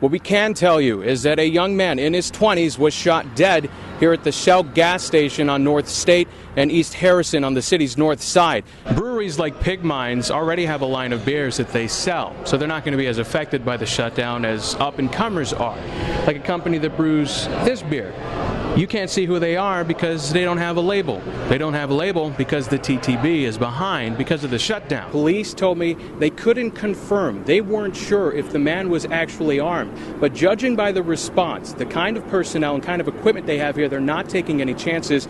What we can tell you is that a young man in his 20s was shot dead here at the Shell gas station on North State and East Harrison on the city's north side. Breweries like Pig Mines already have a line of beers that they sell, so they're not going to be as affected by the shutdown as up-and-comers are. Like a company that brews this beer. You can't see who they are because they don't have a label. They don't have a label because the TTB is behind because of the shutdown. Police told me they couldn't confirm. They weren't sure if the man was actually armed. But judging by the response, the kind of personnel and kind of equipment they have here, they're not taking any chances.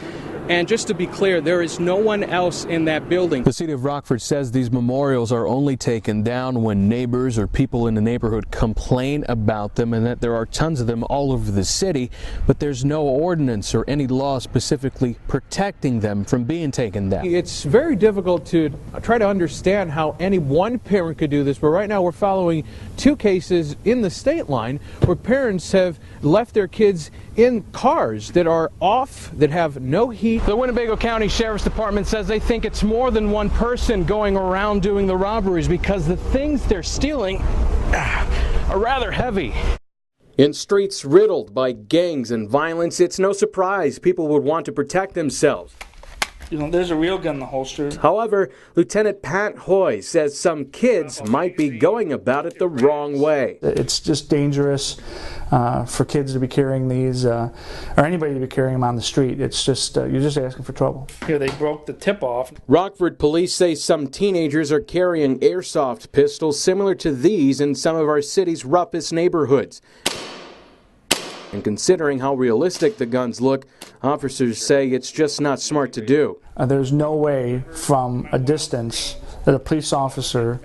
And just to be clear, there is no one else in that building. The city of Rockford says these memorials are only taken down when neighbors or people in the neighborhood complain about them, and that there are tons of them all over the city, but there's no ordinance or any law specifically protecting them from being taken down. It's very difficult to try to understand how any one parent could do this, but right now we're following two cases in the state line where parents have left their kids in cars that are off, that have no heat. The Winnebago County Sheriff's Department says they think it's more than one person going around doing the robberies because the things they're stealing are rather heavy. In streets riddled by gangs and violence, it's no surprise people would want to protect themselves. You know, there's a real gun in the holster. However, Lieutenant Pat Hoy says some kids might be going about it the wrong way. It's just dangerous for kids to be carrying these, or anybody to be carrying them on the street. It's just, you're just asking for trouble. Here, they broke the tip off. Rockford police say some teenagers are carrying airsoft pistols similar to these in some of our city's roughest neighborhoods. And considering how realistic the guns look, officers say it's just not smart to do. There's no way from a distance that a police officer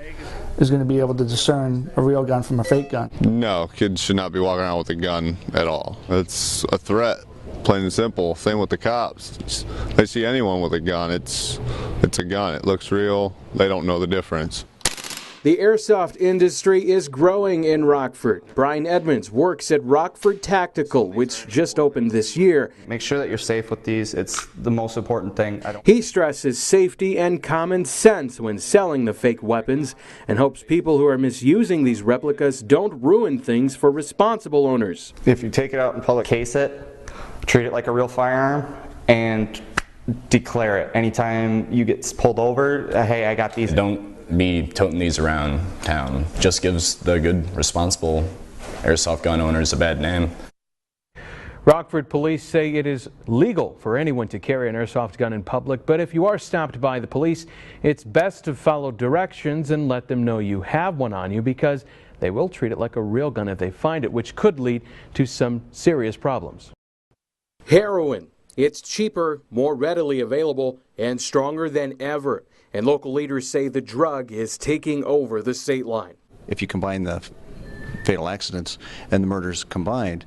is going to be able to discern a real gun from a fake gun. No, kids should not be walking around with a gun at all. It's a threat, plain and simple. Same with the cops. They see anyone with a gun, it's a gun. It looks real. They don't know the difference. The airsoft industry is growing in Rockford. Brian Edmonds works at Rockford Tactical, which just opened this year. Make sure that you're safe with these. It's the most important thing. He stresses safety and common sense when selling the fake weapons and hopes people who are misusing these replicas don't ruin things for responsible owners. If you take it out in public, case it, treat it like a real firearm, and declare it. Anytime you get pulled over, hey, I got these. Don't be toting these around town. Just gives the good, responsible airsoft gun owners a bad name. Rockford police say it is legal for anyone to carry an airsoft gun in public, but if you are stopped by the police, it's best to follow directions and let them know you have one on you, because they will treat it like a real gun if they find it, which could lead to some serious problems. Heroin. It's cheaper, more readily available, and stronger than ever. And local leaders say the drug is taking over the state line. If you combine the fatal accidents and the murders combined,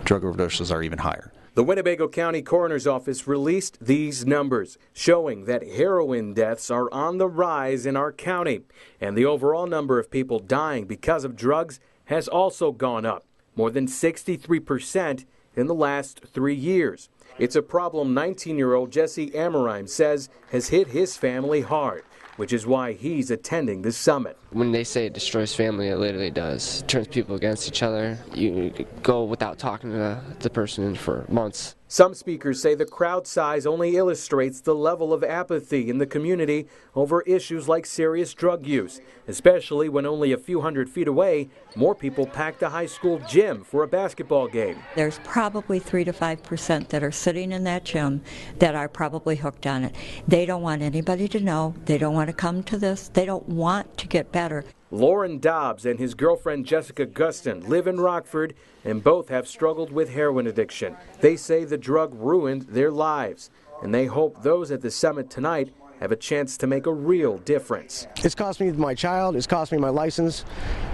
drug overdoses are even higher. The Winnebago County Coroner's Office released these numbers, showing that heroin deaths are on the rise in our county. And the overall number of people dying because of drugs has also gone up, more than 63% in the last 3 years. It's a problem 19-year-old Jesse Amerheim says has hit his family hard, which is why he's attending this summit. When they say it destroys family, it literally does. It turns people against each other. You go without talking to the person for months. Some speakers say the crowd size only illustrates the level of apathy in the community over issues like serious drug use, especially when only a few hundred feet away, more people pack the high school gym for a basketball game. There's probably 3 to 5% that are sitting in that gym that are probably hooked on it. They don't want anybody to know. They don't want to come to this. They don't want to get better. Lauren Dobbs and his girlfriend Jessica Guston live in Rockford, and both have struggled with heroin addiction. They say the drug ruined their lives, and they hope those at the summit tonight have a chance to make a real difference. It's cost me my child, it's cost me my license,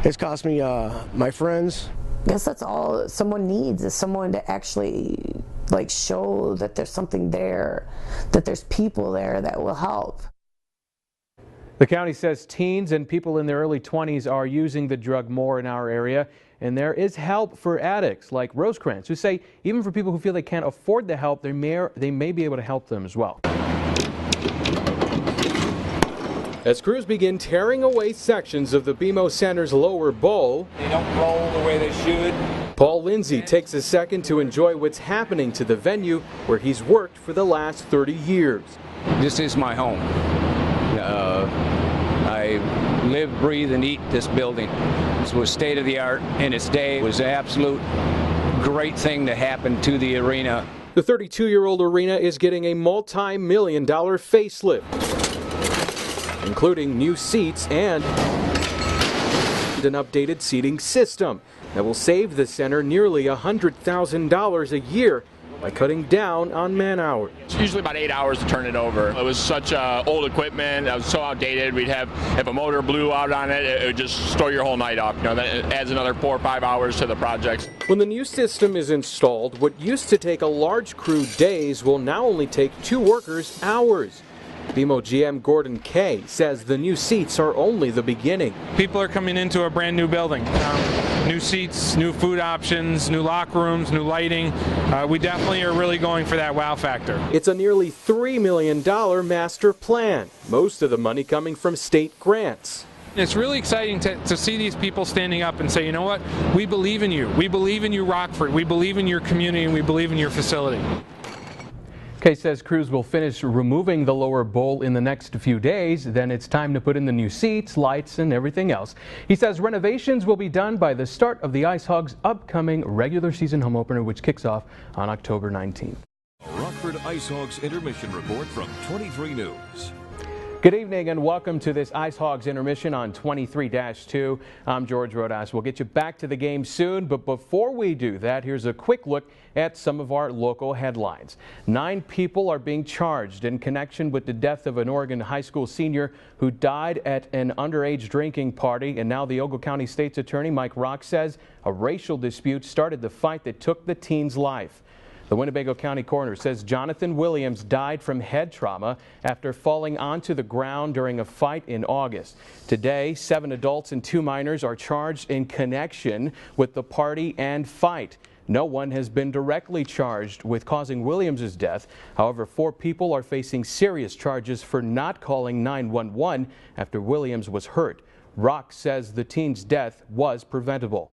it's cost me my friends. I guess that's all someone needs, is someone to actually show that there's something there, that there's people there that will help. The county says teens and people in their early 20s are using the drug more in our area, and there is help for addicts like Rosecrans, who say even for people who feel they can't afford the help, they may be able to help them as well. As crews begin tearing away sections of the BMO Center's lower bowl, they don't roll the way they should. Paul Lindsay takes a second to enjoy what's happening to the venue where he's worked for the last 30 years. This is my home. I live, breathe, and eat this building. This was state of the art in its day. It was an absolute great thing to happen to the arena. The 32-year-old arena is getting a multi-million-dollar facelift, including new seats and an updated seating system that will save the center nearly $100,000 a year by cutting down on man hours. It's usually about 8 hours to turn it over. It was such old equipment that was so outdated. We'd have, if a motor blew out on it, it would just store your whole night off. You know, that adds another 4 or 5 hours to the project. When the new system is installed, what used to take a large crew days will now only take 2 workers hours. BMO GM Gordon Kay says the new seats are only the beginning. People are coming into a brand new building. New seats, new food options, new locker rooms, new lighting. We definitely are really going for that wow factor. It's a nearly $3 million master plan, most of the money coming from state grants. It's really exciting to see these people standing up and say, you know what, we believe in you. We believe in you, Rockford. We believe in your community, and we believe in your facility. Kay says crews will finish removing the lower bowl in the next few days. Then it's time to put in the new seats, lights, and everything else. He says renovations will be done by the start of the Ice Hogs' upcoming regular season home opener, which kicks off on October 19th. A Rockford Ice Hogs intermission report from 23 News. Good evening and welcome to this Ice Hogs intermission on 23-2. I'm Jorge Rodas. We'll get you back to the game soon, but before we do that, here's a quick look at some of our local headlines. 9 people are being charged in connection with the death of an Oregon high school senior who died at an underage drinking party, and now the Ogle County State's Attorney Mike Rock says a racial dispute started the fight that took the teen's life. The Winnebago County coroner says Jonathan Williams died from head trauma after falling onto the ground during a fight in August. Today, 7 adults and 2 minors are charged in connection with the party and fight. No one has been directly charged with causing Williams' death. However, 4 people are facing serious charges for not calling 911 after Williams was hurt. Rock says the teen's death was preventable.